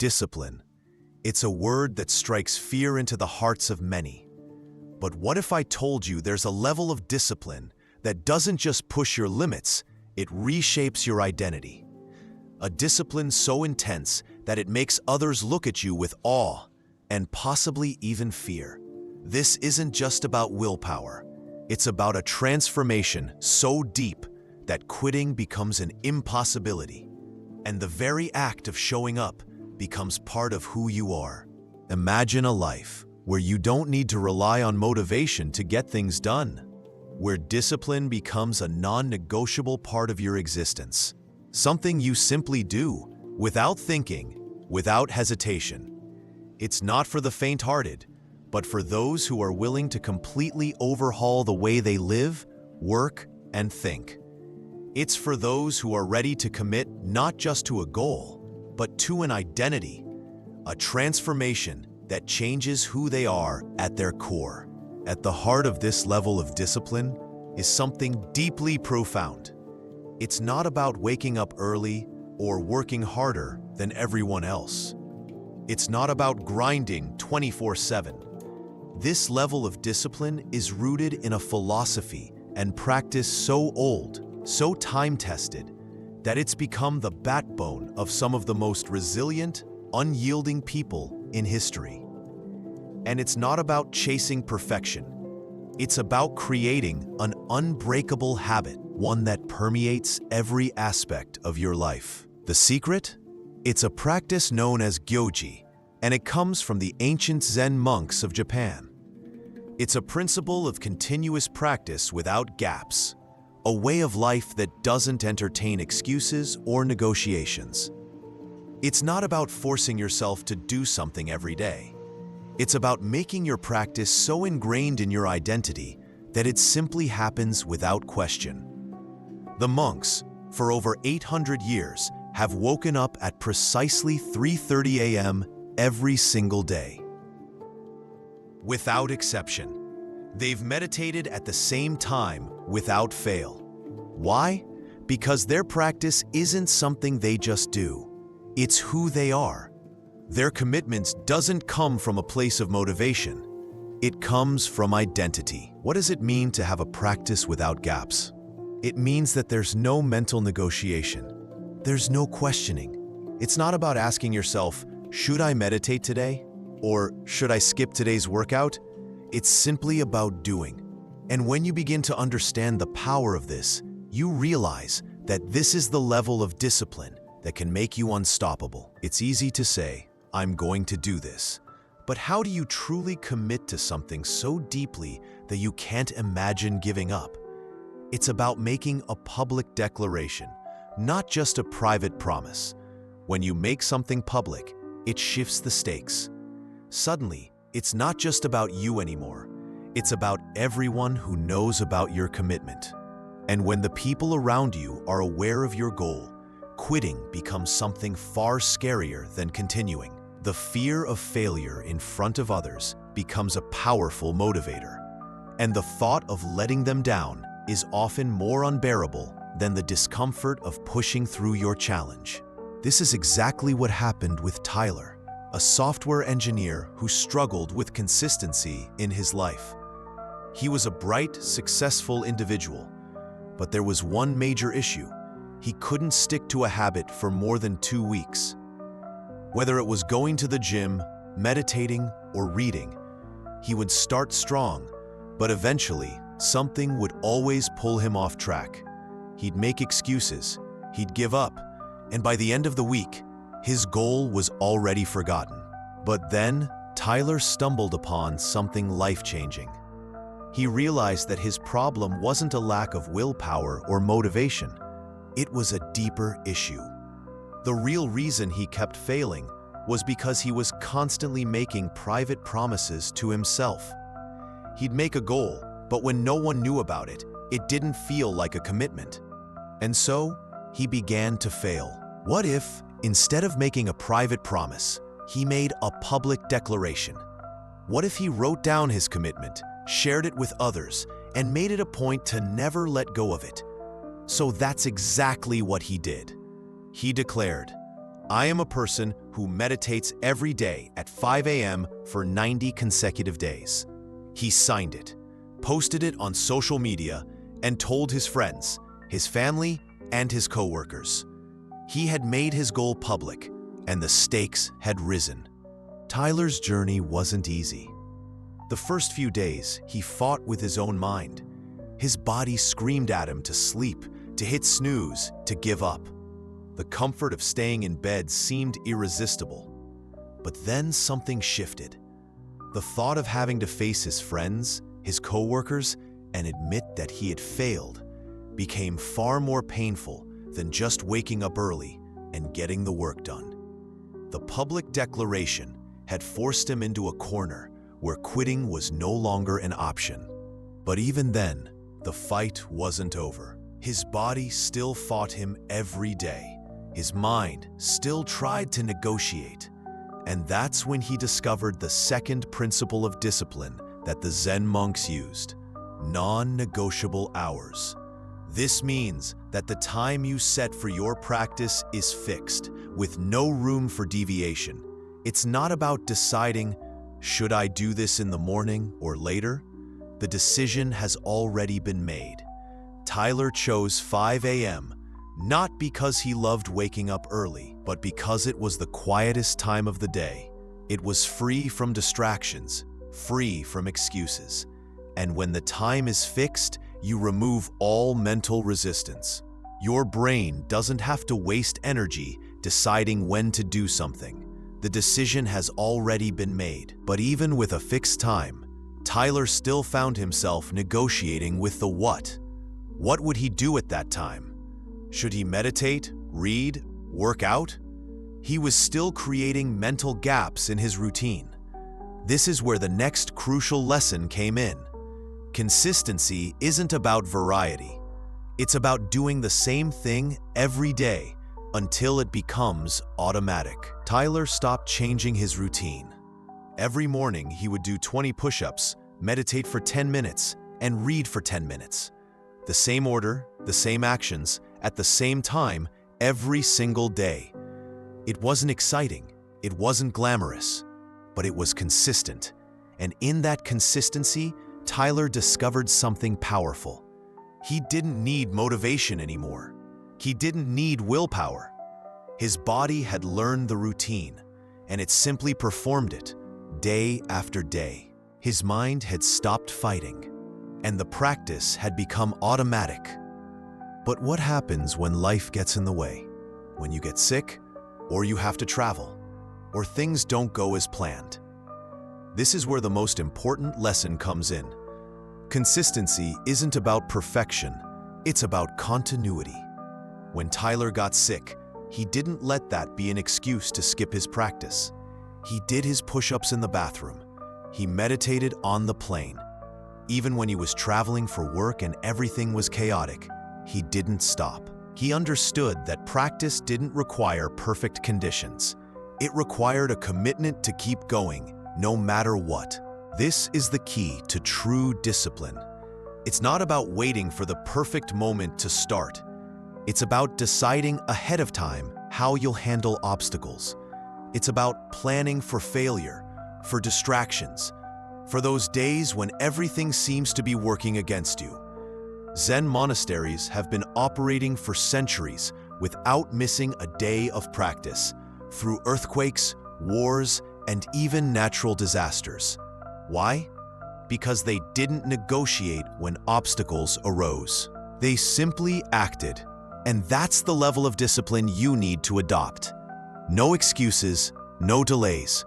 Discipline. It's a word that strikes fear into the hearts of many. But what if I told you there's a level of discipline that doesn't just push your limits, it reshapes your identity? A discipline so intense that it makes others look at you with awe and possibly even fear. This isn't just about willpower. It's about a transformation so deep that quitting becomes an impossibility, and the very act of showing up becomes part of who you are. Imagine a life where you don't need to rely on motivation to get things done, where discipline becomes a non-negotiable part of your existence, something you simply do without thinking, without hesitation. It's not for the faint-hearted, but for those who are willing to completely overhaul the way they live, work, and think. It's for those who are ready to commit not just to a goal, but to an identity, a transformation that changes who they are at their core. At the heart of this level of discipline is something deeply profound. It's not about waking up early or working harder than everyone else. It's not about grinding 24/7. This level of discipline is rooted in a philosophy and practice so old, so time-tested, that it's become the backbone of some of the most resilient, unyielding people in history. And it's not about chasing perfection. It's about creating an unbreakable habit, one that permeates every aspect of your life. The secret? It's a practice known as gyoji, and it comes from the ancient Zen monks of Japan. It's a principle of continuous practice without gaps, a way of life that doesn't entertain excuses or negotiations. It's not about forcing yourself to do something every day. It's about making your practice so ingrained in your identity that it simply happens without question. The monks, for over 800 years, have woken up at precisely 3:30 a.m. every single day. Without exception. They've meditated at the same time without fail. Why? Because their practice isn't something they just do. It's who they are. Their commitment doesn't come from a place of motivation. It comes from identity. What does it mean to have a practice without gaps? It means that there's no mental negotiation. There's no questioning. It's not about asking yourself, should I meditate today? Or should I skip today's workout? It's simply about doing. And when you begin to understand the power of this, you realize that this is the level of discipline that can make you unstoppable. It's easy to say, I'm going to do this. But how do you truly commit to something so deeply that you can't imagine giving up? It's about making a public declaration, not just a private promise. When you make something public, it shifts the stakes. Suddenly, it's not just about you anymore. It's about everyone who knows about your commitment. And when the people around you are aware of your goal, quitting becomes something far scarier than continuing. The fear of failure in front of others becomes a powerful motivator. And the thought of letting them down is often more unbearable than the discomfort of pushing through your challenge. This is exactly what happened with Tyler, a software engineer who struggled with consistency in his life. He was a bright, successful individual, but there was one major issue. He couldn't stick to a habit for more than 2 weeks. Whether it was going to the gym, meditating, or reading, he would start strong, but eventually, something would always pull him off track. He'd make excuses, he'd give up, and by the end of the week, his goal was already forgotten. But then, Tyler stumbled upon something life-changing. He realized that his problem wasn't a lack of willpower or motivation. It was a deeper issue. The real reason he kept failing was because he was constantly making private promises to himself. He'd make a goal, but when no one knew about it, it didn't feel like a commitment. And so, he began to fail. What if, instead of making a private promise, he made a public declaration? What if he wrote down his commitment, shared it with others, and made it a point to never let go of it? So that's exactly what he did. He declared, I am a person who meditates every day at 5 a.m. for 90 consecutive days. He signed it, posted it on social media, and told his friends, his family, and his coworkers. He had made his goal public, and the stakes had risen. Tyler's journey wasn't easy. The first few days, he fought with his own mind. His body screamed at him to sleep, to hit snooze, to give up. The comfort of staying in bed seemed irresistible. But then something shifted. The thought of having to face his friends, his coworkers, and admit that he had failed became far more painful than just waking up early and getting the work done. The public declaration had forced him into a corner where quitting was no longer an option. But even then, the fight wasn't over. His body still fought him every day. His mind still tried to negotiate. And that's when he discovered the second principle of discipline that the Zen monks used: non-negotiable hours. This means that the time you set for your practice is fixed, with no room for deviation. It's not about deciding, should I do this in the morning or later? The decision has already been made. Tyler chose 5 a.m., not because he loved waking up early, but because it was the quietest time of the day. It was free from distractions, free from excuses. And when the time is fixed, you remove all mental resistance. Your brain doesn't have to waste energy deciding when to do something. The decision has already been made. But even with a fixed time, Tyler still found himself negotiating with the what. What would he do at that time? Should he meditate, read, work out? He was still creating mental gaps in his routine. This is where the next crucial lesson came in. Consistency isn't about variety. It's about doing the same thing every day until it becomes automatic. Tyler stopped changing his routine. Every morning, he would do 20 push-ups, meditate for 10 minutes, and read for 10 minutes. The same order, the same actions, at the same time, every single day. It wasn't exciting, it wasn't glamorous, but it was consistent. And in that consistency, Tyler discovered something powerful. He didn't need motivation anymore. He didn't need willpower. His body had learned the routine, and it simply performed it, day after day. His mind had stopped fighting, and the practice had become automatic. But what happens when life gets in the way? When you get sick, or you have to travel, or things don't go as planned? This is where the most important lesson comes in. Consistency isn't about perfection, it's about continuity. When Tyler got sick, he didn't let that be an excuse to skip his practice. He did his push-ups in the bathroom. He meditated on the plane. Even when he was traveling for work and everything was chaotic, he didn't stop. He understood that practice didn't require perfect conditions. It required a commitment to keep going, no matter what. This is the key to true discipline. It's not about waiting for the perfect moment to start. It's about deciding ahead of time how you'll handle obstacles. It's about planning for failure, for distractions, for those days when everything seems to be working against you. Zen monasteries have been operating for centuries without missing a day of practice, through earthquakes, wars, and even natural disasters. Why? Because they didn't negotiate when obstacles arose. They simply acted. And that's the level of discipline you need to adopt. No excuses, no delays,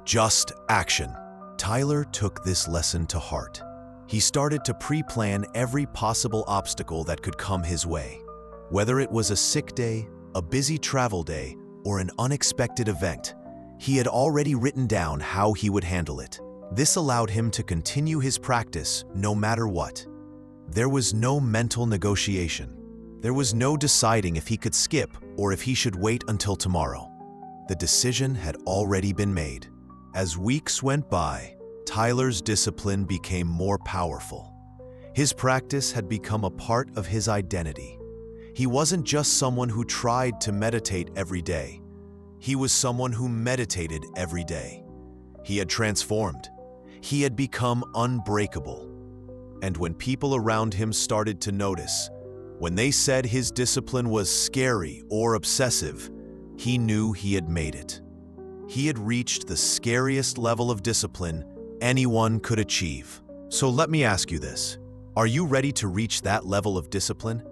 just action. Tyler took this lesson to heart. He started to pre-plan every possible obstacle that could come his way. Whether it was a sick day, a busy travel day, or an unexpected event, he had already written down how he would handle it. This allowed him to continue his practice no matter what. There was no mental negotiation. There was no deciding if he could skip or if he should wait until tomorrow. The decision had already been made. As weeks went by, Tyler's discipline became more powerful. His practice had become a part of his identity. He wasn't just someone who tried to meditate every day. He was someone who meditated every day. He had transformed. He had become unbreakable. And when people around him started to notice, when they said his discipline was scary or obsessive, he knew he had made it. He had reached the scariest level of discipline anyone could achieve. So let me ask you this. Are you ready to reach that level of discipline?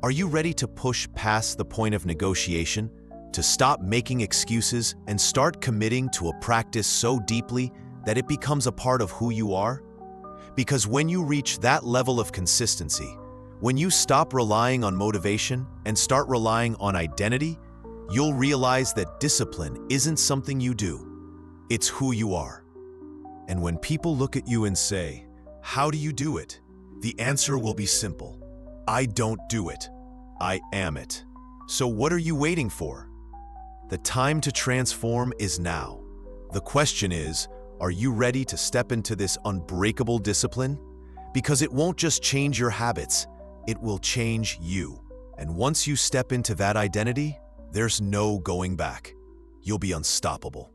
Are you ready to push past the point of negotiation, to stop making excuses and start committing to a practice so deeply that it becomes a part of who you are? Because when you reach that level of consistency, when you stop relying on motivation and start relying on identity, you'll realize that discipline isn't something you do, it's who you are. And when people look at you and say, "How do you do it?" the answer will be simple. I don't do it. I am it. So what are you waiting for? The time to transform is now. The question is, are you ready to step into this unbreakable discipline? Because it won't just change your habits, it will change you. And once you step into that identity, there's no going back. You'll be unstoppable.